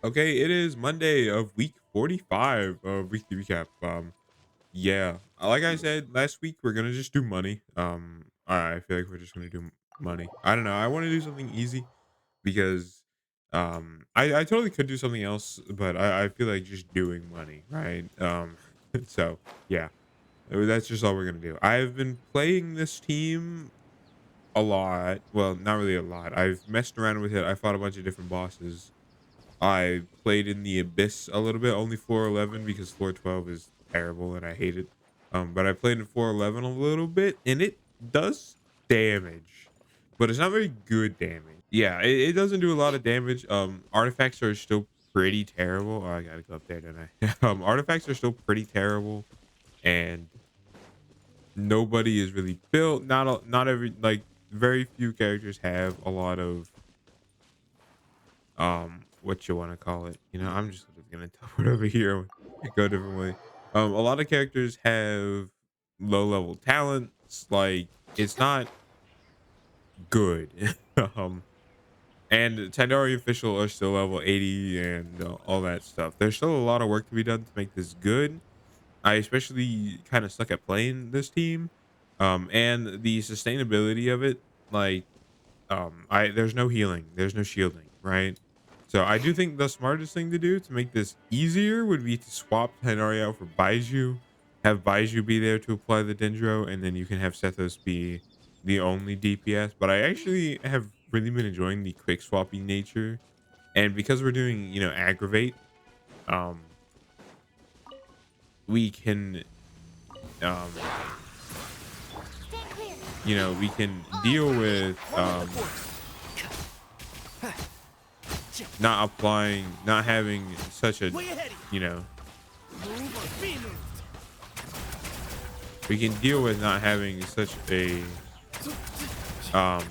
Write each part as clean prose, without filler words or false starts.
Okay, it is Monday of week 45 of weekly recap. Yeah, like I said last week, we're gonna just do money. I feel like we're just gonna do money. I don't know. I want to do something easy because I totally could do something else, but I feel like just doing money, right? So yeah, that's just all we're gonna do. I've been playing this team a lot. Well, not really a lot. I've messed around with it. I fought a bunch of different bosses. I played in the Abyss a little bit, only floor 11 because floor 12 is terrible and I hate it. But I played in floor 11 a little bit and it does damage, but it's not very good damage. Yeah, it doesn't do a lot of damage. Artifacts are still pretty terrible. Oh, I gotta go up there, don't I? Artifacts are still pretty terrible, and nobody is really built. Not every like very few characters have a lot of what you want to call it. I'm just gonna tell it over here and go a different way. A lot of characters have low level talents, like it's not good. um and Tandoori official are still level 80 and all that stuff. There's still a lot of work to be done to make this good. I especially kind of suck at playing this team, and the sustainability of it, like I there's no healing, there's no shielding, right? So I do think the smartest thing to do to make this easier would be to swap Tenari out for Baiju, have Baiju be there to apply the Dendro, and then you can have Sethos be the only DPS. But I actually have really been enjoying the quick swapping nature, and because we're doing aggravate, um, we can um we can deal with not having such a, you know, we can deal with not having such a, um,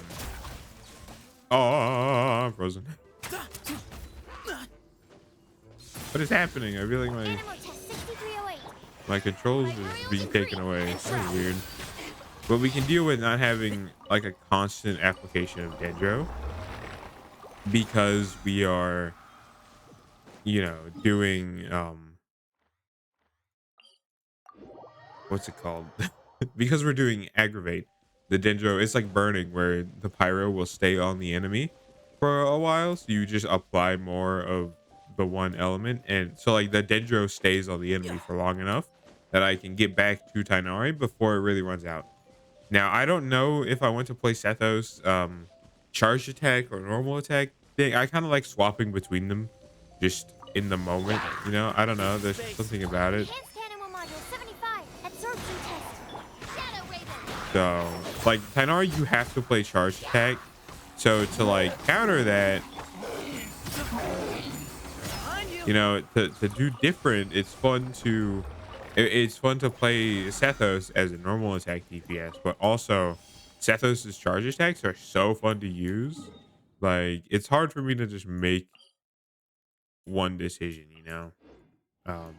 oh, I'm frozen. What is happening? I feel like my controls is being taken away. That's weird. But we can deal with not having like a constant application of Dendro because we are, doing, what's it called? Because we're doing aggravate, the dendro, it's like burning where the pyro will stay on the enemy for a while, so you just apply more of the one element, and so like the dendro stays on the enemy for long enough that I can get back to Tainari before it really runs out. Now I don't know if I want to play Sethos charged attack or normal attack thing. I kind of like swapping between them just in the moment, I don't know, there's something about it. So, like Tainari, you have to play charge attack. So to like counter that, to do different, it's fun to play Sethos as a normal attack DPS, but also Sethos's charge attacks are so fun to use. Like it's hard for me to just make one decision. Um,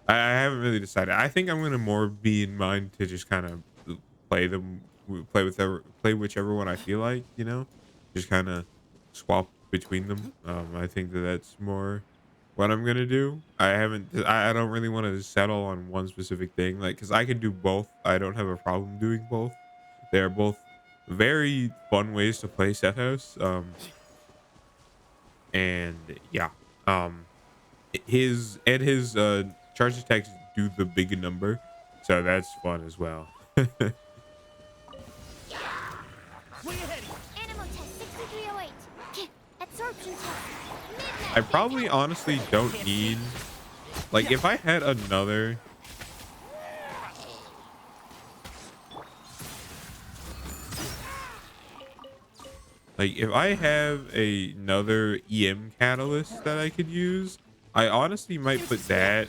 I haven't really decided. I think I'm gonna more be in mind to just kind of play them, play whichever one I feel like. Just kind of swap between them. I think that's more what I'm gonna do. I haven't. I don't really want to settle on one specific thing, like because I can do both. I don't have a problem doing both. They're both very fun ways to play Sethos. And yeah. Um, his charge attacks do the big number, so that's fun as well. I probably honestly don't need, like, if I had another, like if I have another EM catalyst that I could use, I honestly might put that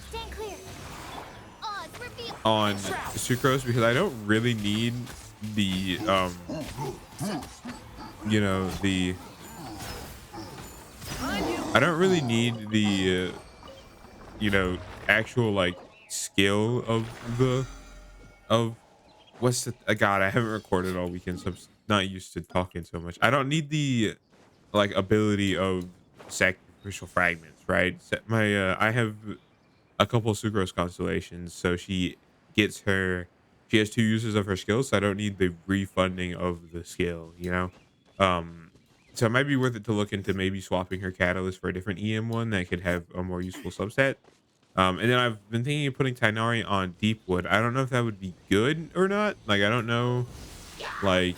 on sucrose because I don't really need the the I don't really need the actual like skill of of what's the God, I haven't recorded all weekend, so I'm not used to talking so much. I don't need the like ability of sacrificial fragments, right? I have a couple sucrose constellations, so she has two uses of her skills, so I don't need the refunding of the skill, you know. Um, so it might be worth it to look into maybe swapping her catalyst for a different EM one that could have a more useful subset. And then I've been thinking of putting Tinari on Deepwood. I don't know if that would be good or not. Like I don't know like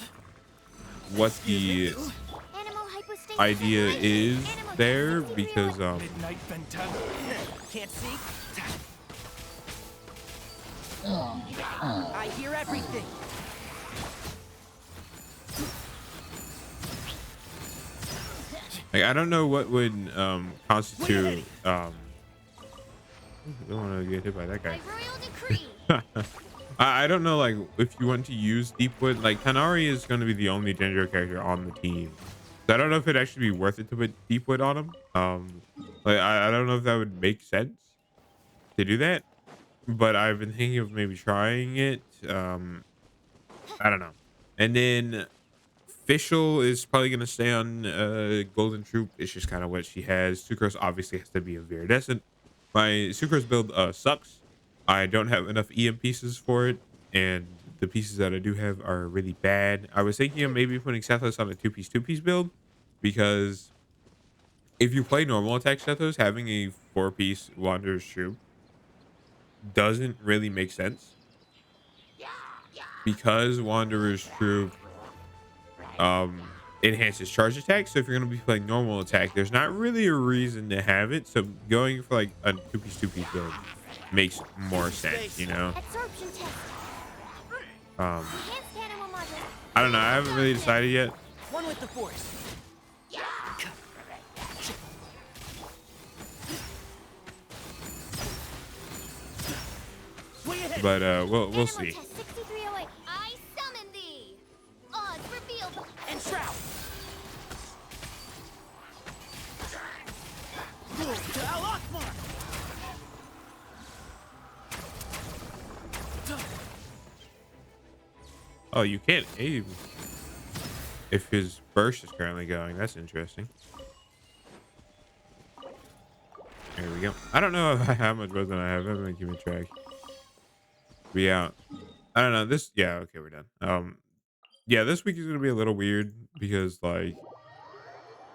what Excuse me. the Animal hypostasis idea activated. is Animal there testing because Midnight Ventana. Can't see? I hear everything. like I don't know what would constitute I don't want to get hit by that By guy. royal decree. I don't know like if you want to use Deepwood, like Tanari is going to be the only ginger character on the team. So I don't know if it'd actually be worth it to put Deepwood on him. Like I don't know if that would make sense to do that, but I've been thinking of maybe trying it. I don't know. And then Fischl is probably going to stay on Golden Troop. It's just kind of what she has. Sucrose obviously has to be a Viridescent. My Sucrose build sucks. I don't have enough EM pieces for it, and the pieces that I do have are really bad. I was thinking of maybe putting Sethos on a two-piece build, because if you play normal attack Sethos, having a four-piece Wanderer's Troop doesn't really make sense, because Wanderer's Troop enhances charge attack. So if you're going to be playing normal attack, there's not really a reason to have it. So going for like a two-piece build makes more sense, you know. Absorption test. um Enhanced animal module. I don't know, I haven't really decided yet, One with the force. Swing ahead. but we'll Animal see. test 6308. I summon thee. Odds revealed. And shroud. To Al Akbar. Oh, you can't aim if his burst is currently going. That's interesting. There we go. I don't know how much resin I have. I haven't been keeping track. We out. I don't know. This, yeah, okay, we're done. Yeah, this week is gonna be a little weird because like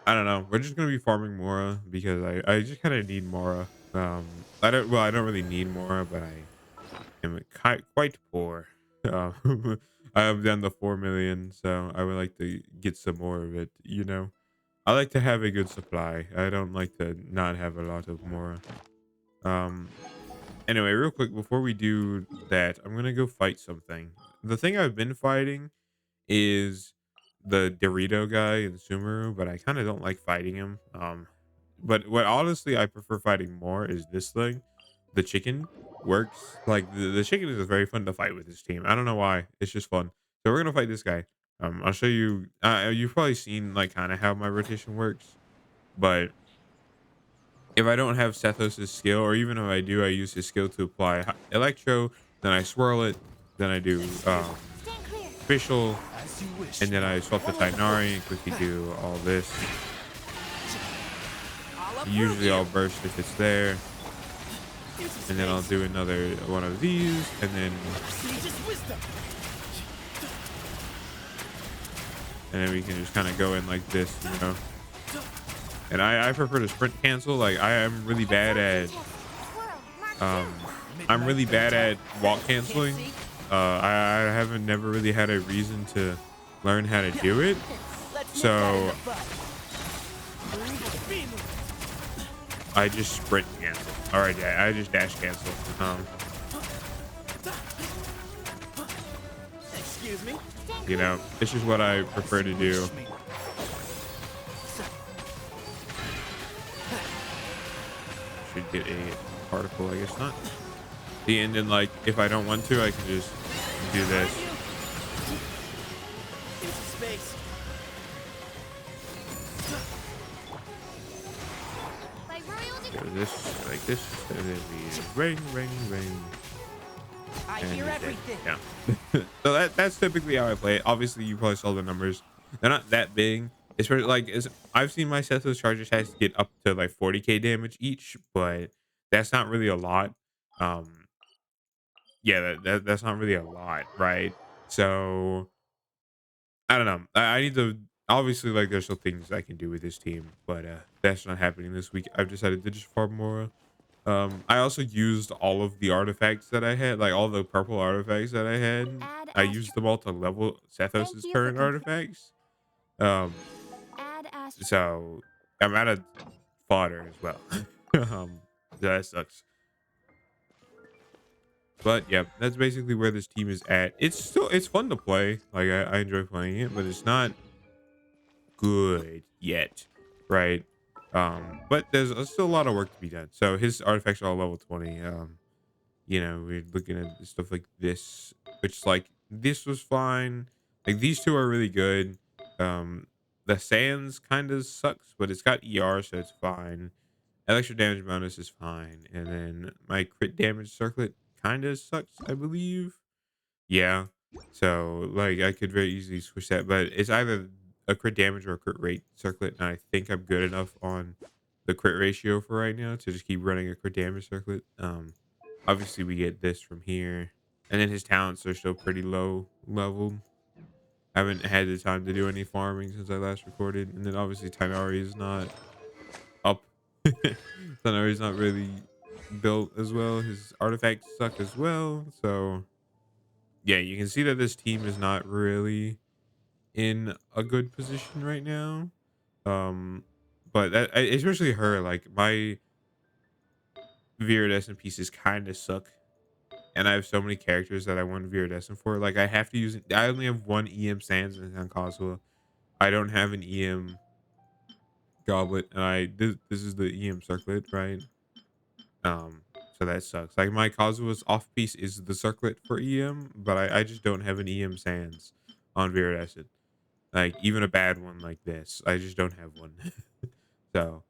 I don't know. We're just gonna be farming Mora because I just kind of need Mora. I don't really need Mora, but I am quite poor. I have down to 4 million, so I would like to get some more of it. You know, I like to have a good supply. I don't like to not have a lot of Mora. Um. Anyway, real quick before we do that, I'm gonna go fight something. The thing I've been fighting is the Dorito guy in Sumeru, but I kind of don't like fighting him. But what honestly I prefer fighting more is this thing. The chicken works. Like the chicken is very fun to fight with this team. I don't know why. It's just fun. So we're gonna fight this guy. I'll show you. You've probably seen like kind of how my rotation works, but if I don't have Sethos' skill, or even if I do, I use his skill to apply Electro. Then I swirl it. Then I do Stand clear. Fischl, As you wish. and then I swap to Tinari and quickly do all this. I'll approve Usually you. I'll burst if it's there, and then I'll do another one of these, and then Sage's wisdom. we can just kind of go in like this, you know. And I prefer to sprint cancel. Like I am really bad at Absorption test. Swirl. Mark two. I'm really bad at walk canceling. I haven't never really had a reason to learn how to do it. Let's nip So that in the bud. Be moved. I just sprint cancel. All right, I just dash cancel. Excuse me. Stand You clear. know, it's just what I prefer to do. Wish me. Should get a particle, I guess not. The end, and like if I don't want to, I can just do this. Into space. By royal Do decree. this like this, and then we ring. I And hear he's dead. everything. Yeah. So that's typically how I play it. Obviously, you probably saw the numbers. They're not that big, especially like is I've seen my Sethos charges has to get up to like 40k damage each, but that's not really a lot. Um, yeah, that's not really a lot, right? So I don't know. I need to obviously like there's still things I can do with this team, but that's not happening this week. I've decided to just farm more. I also used all of the artifacts that I had, like all the purple artifacts that I had. Add I used astro. them all to level Thank Sethos's you for current complete. artifacts. Um, Add astro. so I'm out of fodder as well. That sucks. But yeah, that's basically where this team is at. It's fun to play. Like I enjoy playing it, but it's not good yet, right? But there's still a lot of work to be done. So his artifacts are all level 20. You know, we're looking at stuff like this, which like this was fine. Like these two are really good. Um, the sands kind of sucks, but it's got ER, so it's fine. Extra damage bonus is fine, and then my crit damage circlet kind of sucks, I believe. Yeah. So like I could very easily switch that, but it's either a crit damage or a crit rate circlet, and I think I'm good enough on the crit ratio for right now to just keep running a crit damage circlet. Obviously we get this from here, and then his talents are still pretty low leveled. I haven't had the time to do any farming since I last recorded, and then obviously Tainari is not up. Tainari's not really built as well. His artifacts suck as well, so yeah, you can see that this team is not really in a good position right now. Um, but especially her, like my Viridescent pieces kind of suck, and I have so many characters that I want Viridescent for. Like I have to use. I only have one EM Sands and Cosmo. I don't have an EM Goblet, and this is the EM Circlet, right? So that sucks. Like my Kazua's off piece is the circlet for EM, but I just don't have an EM Sands on Viridescent. Like even a bad one like this, I just don't have one. So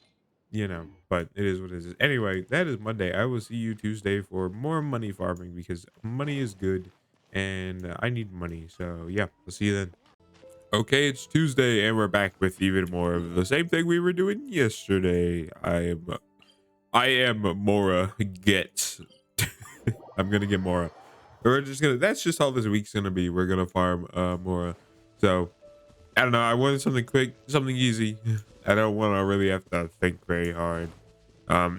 you know, but it is what it is. Anyway, that is Monday. I will see you Tuesday for more money farming because money is good, and I need money. So yeah, I'll see you then. Okay, it's Tuesday, and we're back with even more of the same thing we were doing yesterday. I am Mora. Get. I'm gonna get Mora. We're just gonna. That's just how this week's gonna be. We're gonna farm Mora. So I don't know. I wanted something quick, something easy. I don't want to really have to think very hard.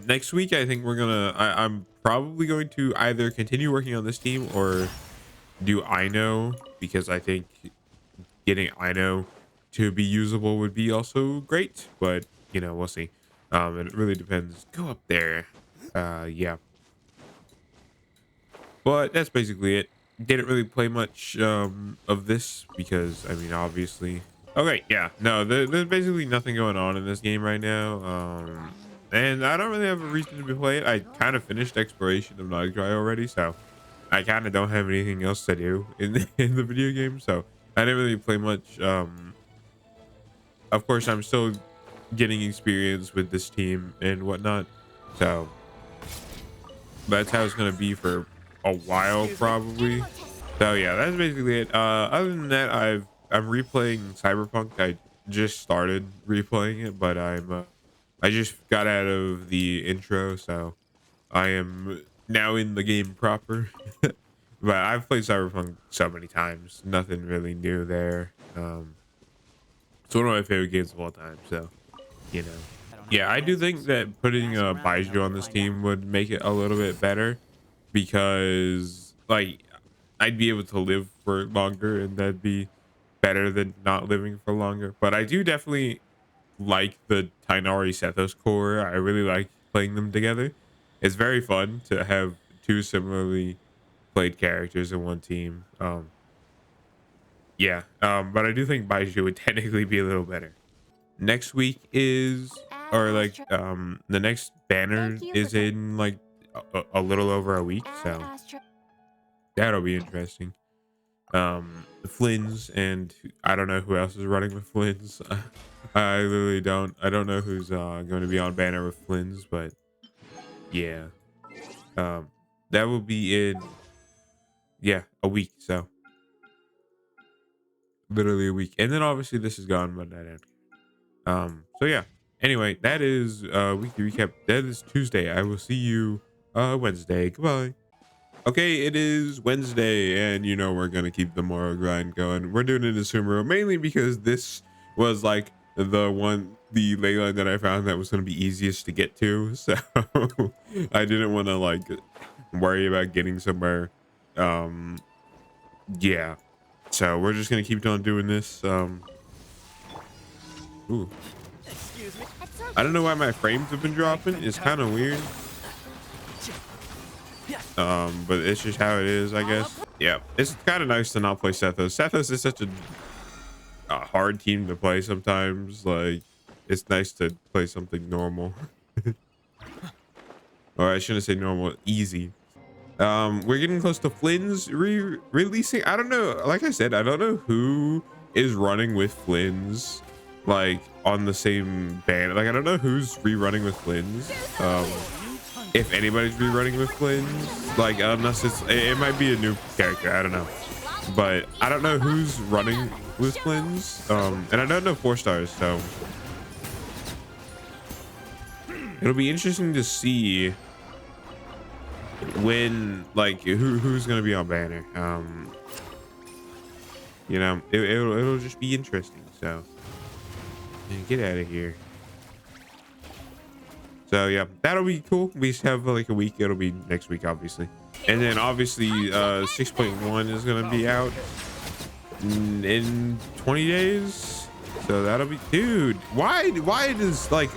Next week, I think I'm probably going to either continue working on this team or do I know, because I think getting I know to be usable would be also great. But you know, we'll see. It really depends. Go up there. Yeah. But that's basically it. Didn't really play much of this because I mean obviously. Okay, yeah. No, there's basically nothing going on in this game right now. And I don't really have a reason to be playing. I kind of finished exploration of Nogdry already, so I kind of don't have anything else to do in in the video game. So I didn't really play much. Of course, I'm still getting experience with this team and whatnot. So that's how it's gonna be for a while Excuse me. probably. Ammo test. So yeah, that's basically it. Other than that, I'm replaying Cyberpunk. I just started replaying it, but I just got out of the intro, so I am now in the game proper. But I've played Cyberpunk so many times, nothing really new there. It's one of my favorite games of all time. So you know, I don't have yeah, the I do think answers. that putting Ask around and Baiju you'll on this find out. team would make it a little bit better because like I'd be able to live for longer and that'd be better than not living for longer. But I do definitely like the Tainari Sethos core. I really like playing them together. It's very fun to have two similarly played characters in one team. Yeah. But I do think Baiju would technically be a little better. Next week is Add or like astro. the next banner Thank you for is in like a little over a week, add so astro. that'll be interesting. The Flins, and I don't know who else is running with Flins. I literally don't know who's going to be on banner with Flins, but yeah. um that will be in, yeah, a week, so literally a week, and then obviously this is gone, but I don't care. So yeah. Anyway, that is weekly recap. That is Tuesday. I will see you Wednesday. Goodbye. Okay, it is Wednesday, and you know we're gonna keep the Mora grind going. We're doing it in Sumeru mainly because this was like the ley line that I found that was gonna be easiest to get to. So I didn't want to like worry about getting somewhere. Um, yeah. So we're just gonna keep on doing this. Ooh. Excuse me. At service. I don't know why my frames have been dropping. It's kind of weird. But it's just how it is, I guess. Yeah, it's kind of nice to not play Sethos. Sethos is such a hard team to play sometimes. Like, it's nice to play something normal. Or I shouldn't say normal, easy. We're getting close to Flynn's releasing. I don't know. Like I said, I don't know who is running with Flynn's, like on the same band. Like I don't know who's rerunning with Flynn's. If anybody's rerunning with Flynn's, like unless it might be a new character. I don't know, but I don't know who's running with Flynn's. And I don't know 4 stars, so it'll be interesting to see when like who's gonna be on banner. You know, it'll just be interesting. So get out of here. So yeah, that'll be cool. We just have like a week. It'll be next week, obviously, and then obviously 6.1 is gonna be out in 20 days. So that'll be, dude. Why does like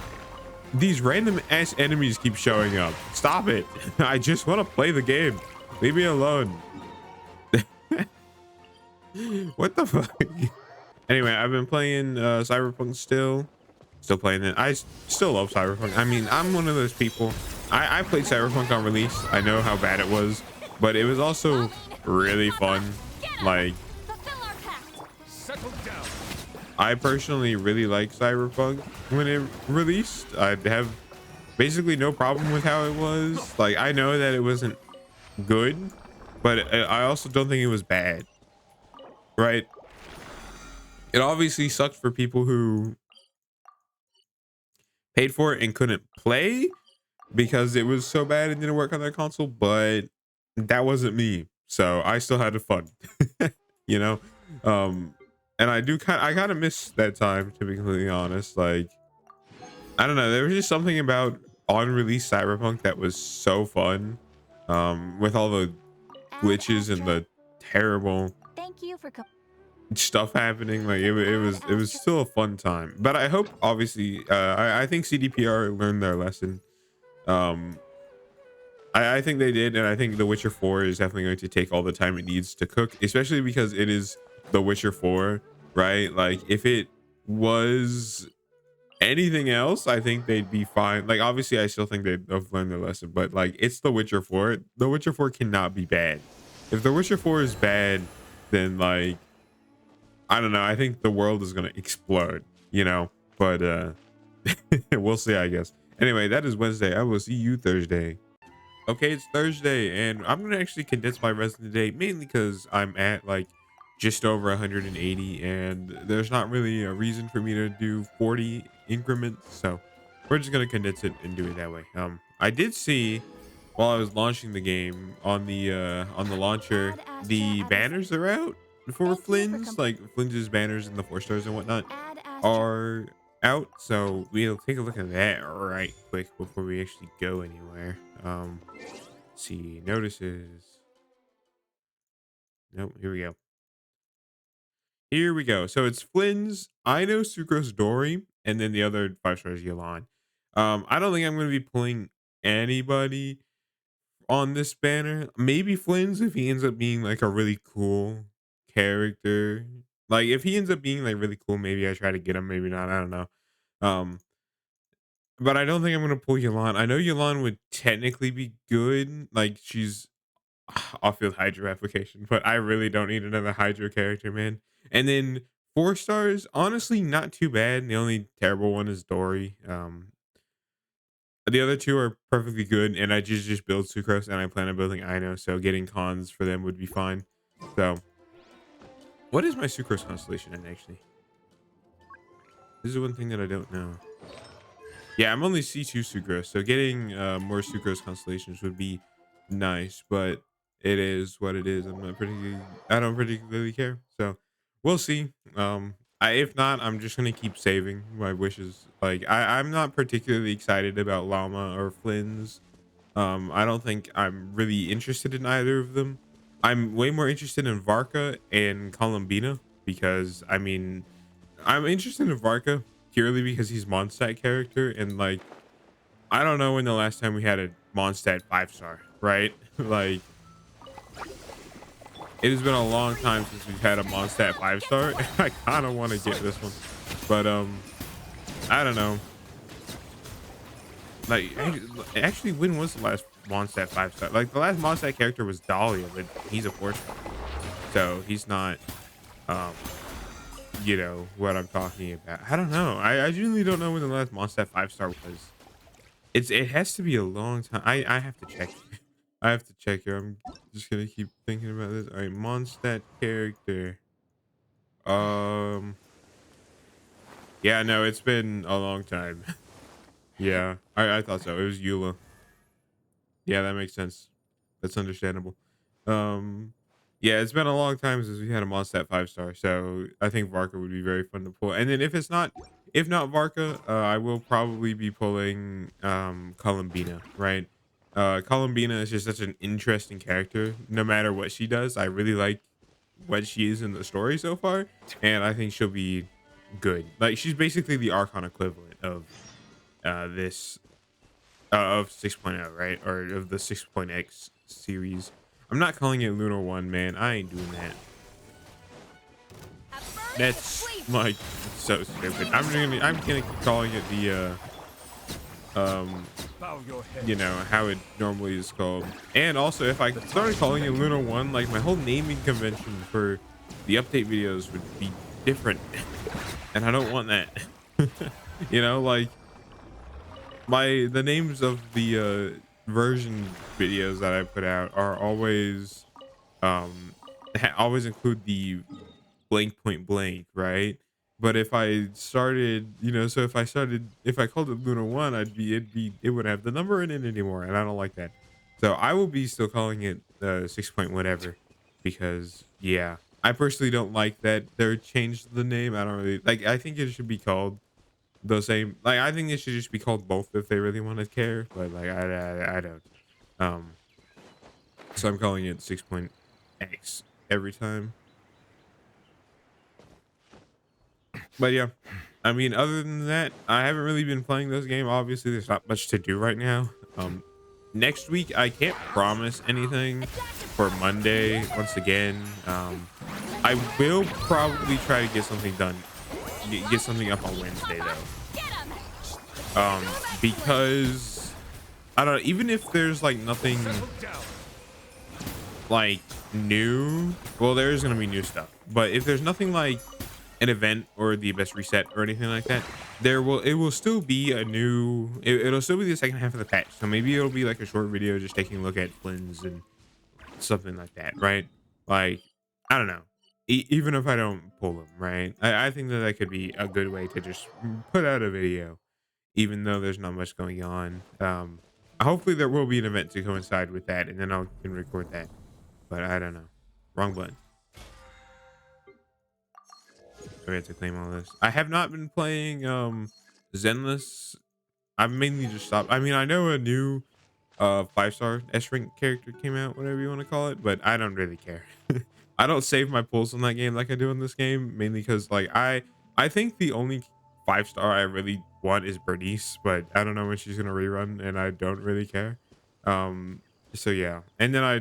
these random ass enemies keep showing up? Stop it. I just want to play the game. Leave me alone. What the fuck? Anyway, I've been playing Cyberpunk still playing it. I still love Cyberpunk. I mean, I'm one of those people. I played Cyberpunk on release. I know how bad it was, but it was also really fun. Like, Fulfill our pact. Settle down. I personally really like Cyberpunk when it released. I have basically no problem with how it was. Like, I know that it wasn't good, but I also don't think it was bad. Right? It obviously sucked for people who paid for it and couldn't play because it was so bad and didn't work on their console, but that wasn't me. So I still had fun. You know? And I kind of miss that time, to be completely honest. Like, I don't know, there was just something about on-release Cyberpunk that was so fun. With all the glitches and the terrible Thank you for stuff happening. Like it was still a fun time. But I hope, obviously, I think CDPR learned their lesson. I think they did, and I think The Witcher 4 is definitely going to take all the time it needs to cook, especially because it is The Witcher 4, right? Like, if it was anything else, I think they'd be fine. Like, obviously, I still think they'd have learned their lesson, but like, it's The Witcher 4. The Witcher 4 cannot be bad. If The Witcher 4 is bad, then like, I don't know. I think the world is gonna explode, you know. But we'll see, I guess. Anyway, that is Wednesday. I will see you Thursday. Okay, it's Thursday, and I'm gonna actually condense my resident today, mainly because I'm at like just over 180, and there's not really a reason for me to do 40 increments, so we're just gonna condense it and do it that way. I did see while I was launching the game on the launcher, the banners are out for Flynn's, like Flynn's banners and the 4 stars and whatnot add Astra. are out. So we'll take a look at that right quick before we actually go anywhere. Let's see, notices. Nope, here we go. Here we go. So it's Flynn's, Ino, Sucrose, Dory, and then the other 5 stars Yolan. I don't think I'm gonna be pulling anybody on this banner. Maybe Flynn's if he ends up being like a really cool character. Like if he ends up being like really cool, maybe I try to get him, maybe not. I don't know. Um, but I don't think I'm gonna pull Yolan. I know Yolan would technically be good. Like she's off-field Hydro application, but I really don't need another Hydro character, man. And then 4 stars, honestly, not too bad. The only terrible one is Dory. The other 2 are perfectly good, and I just build Sucrose, and I plan on building Ino, so getting cons for them would be fine. So, what is my Sucrose constellation in, actually? This is one thing that I don't know. Yeah, I'm only C2 Sucrose, so getting more Sucrose constellations would be nice, but it is what it is. I don't particularly care. So we'll see. If not, I'm just gonna keep saving my wishes. Like I'm not particularly excited about Llama or Flynn's. I don't think I'm really interested in either of them. I'm way more interested in Varka and Columbina because I mean I'm interested in Varka purely because he's Mondstadt character and like I don't know when the last time we had a Mondstadt 5-star, right? Like it has been a long time since we've had a Mondstadt 5-star. I kind of want to get this one, but I don't know. Like actually, when was the last Mondstadt 5-star? Like the last Mondstadt character was Dahlia, but he's a 4-star, so he's not um you know what I'm talking about. I don't know. I genuinely don't know when the last Mondstadt 5-star was. It has to be a long time. I have to check. I have to check here. I'm just gonna keep thinking about this. All right, Mondstadt character. Um, yeah, no, it's been a long time. Yeah, I thought so. It was Eula. Yeah, that makes sense. That's understandable. Um, yeah, it's been a long time since we had a Mondstadt 5-star, so I think Varka would be very fun to pull. And then if not Varka, I will probably be pulling Columbina, right? Columbina is just such an interesting character. No matter what she does, I really like what she is in the story so far, and I think she'll be good. Like she's basically the Archon equivalent of this of 6.0, right? Or of the 6.x series. I'm not calling it Lunar 1, man. I ain't doing that. At first, That's sleep. like so stupid. I'm gonna keep calling it the Bow your head. you know how it normally is called. And also if I started calling it Lunar 1, like my whole naming convention for the update videos would be different. And I don't want that. You know, like the names of the version videos that I put out are always always include the blank point blank, right? But if I started, you know, so if I called it Luna 1, it wouldn't have the number in it anymore, and I don't like that. So I will be still calling it 6 point whatever, because yeah, I personally don't like that they're changed the name. I don't really like. I think it should be called the same. Like I think it should just be called both if they really want to care, but like I don't. Um, so I'm calling it 6.x every time. But yeah, I mean, other than that, I haven't really been playing this game. Obviously, there's not much to do right now. Next week, I can't promise anything for Monday. Once again, I will probably try to get something done, get something up on Wednesday though. Get him. Because I don't know, even if there's like nothing Settle down. like new, well, there is gonna be new stuff. But if there's nothing like an event or the best reset or anything like that, it will still be a new it'll still be the second half of the patch. So maybe it'll be like a short video just taking a look at Flynn's and something like that, right? Like I don't know. Even if I don't pull them, right? I think that could be a good way to just put out a video, even though there's not much going on. Hopefully there will be an event to coincide with that, and then I can record that. But I don't know. Wrong button. I have to claim all this. I have not been playing Zenless. I've mainly just stopped. I mean, I know a new 5-star S rank character came out, whatever you want to call it, but I don't really care. I don't save my pulls on that game like I do in this game, mainly because like I think the only 5-star I really want is Bernice, but I don't know when she's gonna rerun, and I don't really care. So yeah, and then I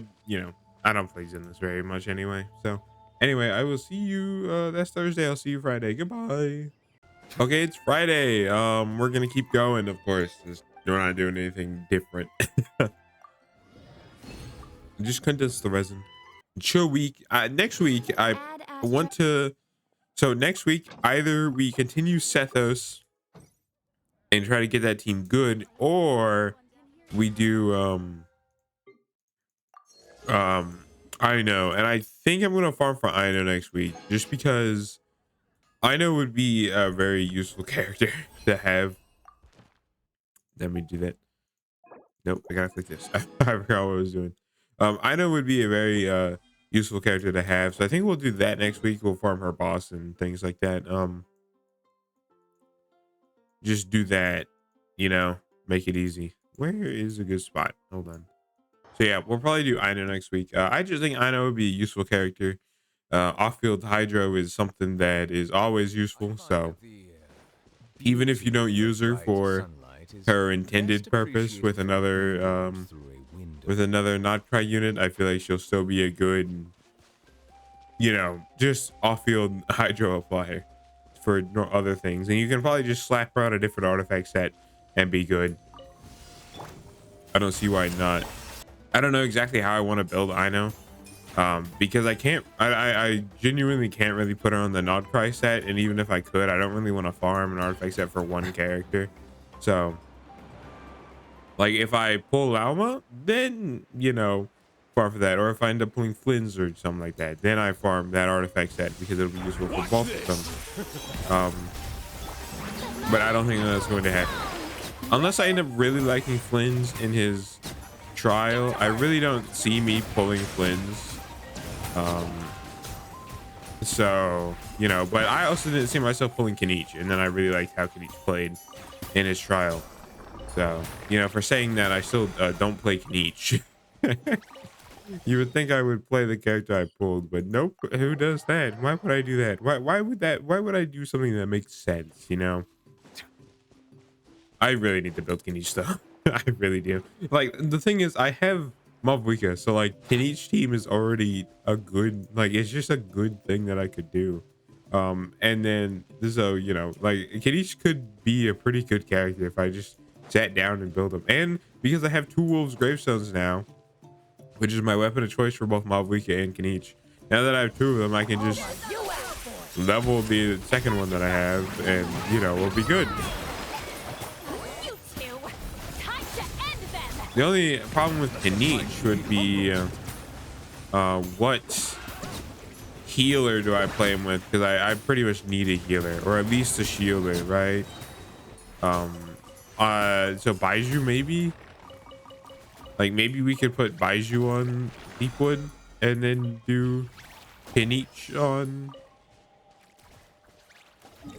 don't play Zenless very much anyway. So anyway, I will see you. That's Thursday. I'll see you Friday. Goodbye. Okay, it's Friday. We're gonna keep going, of course. We're not doing anything different. Just condense the resin. Chill week. Next week, I Add want asterisk. to. So next week, either we continue Sethos and try to get that team good, or we do I know, and I think I'm gonna farm for Ino next week, just because I know would be a very useful character to have. Let me do that. Nope, I gotta click this. I forgot what I was doing. I know would be a very useful character to have. So I think we'll do that next week. We'll farm her boss and things like that. Just do that, you know, make it easy. Where is a good spot? Hold on. So yeah, we'll probably do Ino next week. I just think Ino would be a useful character. Off-field hydro is something that is always I useful. find So that the even if you beauty don't of use her bright for sunlight is her best intended purpose appreciated from indoors through a with window. another not try unit, I feel like she'll still be a good, you know, just off-field hydro applier for other things. And you can probably just slap her on a different artifact set and be good. I don't see why not. I don't know exactly how I want to build Ino. Because I genuinely can't really put her on the Nodcry set, and even if I could, I don't really want to farm an artifact set for one character. So like if I pull Alma, then you know, farm for that. Or if I end up pulling Flynn's or something like that, then I farm that artifact set because it'll be useful for Watch both of them. this. But I don't think that's going to happen unless I end up really liking Flynn's in his trial. I really don't see me pulling Flynn's. So, you know, but I also didn't see myself pulling Kanich, and then I really liked how Kanich played in his trial. So, you know, for saying that, I still don't play Kanich. You would think I would play the character I pulled, but nope. Who does that? Why would I do that? Why would I do something that makes sense, you know? I really need to build Kanich though. I really do. Like the thing is, I have Mavwika, so like Kanich team is already a good, like it's just a good thing that I could do. And then so you know, like Kanich could be a pretty good character if I just sat down and built him. And because I have two Wolves Gravestones now, which is my weapon of choice for both Mavwika and Kanich. Now that I have two of them, I can just level the second one that I have, and you know, we'll be good. You two! Time to end them! The only problem with Kanich would be what healer do I play him with? Because I pretty much need a healer, or at least a shielder, right? So Baiju maybe? Like maybe we could put Baiju on Deepwood and then do Kanich on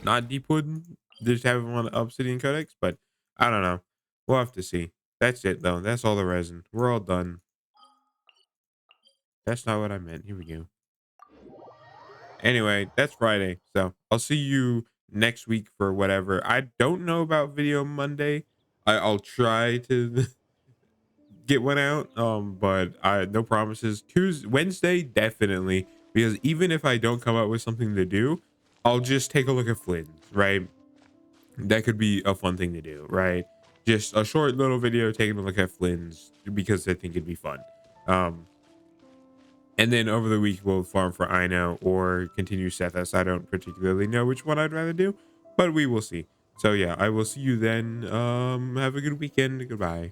not Deepwood. Just have him on Obsidian Codex, but I don't know. We'll have to see. That's it though. That's all the resin. We're all done. That's not what I meant. Here we go. Anyway, that's Friday. So I'll see you next week for whatever. I don't know about video Monday. I'll try to get one out. But I no promises. Tuesday, Wednesday, definitely. Because even if I don't come up with something to do, I'll just take a look at Flynn's, right? That could be a fun thing to do, right? Just a short little video taking a look at Flynn's because I think it'd be fun. And then over the week, we'll farm for Ino or continue Sethas. I don't particularly know which one I'd rather do, but we will see. So yeah, I will see you then. Have a good weekend. Goodbye.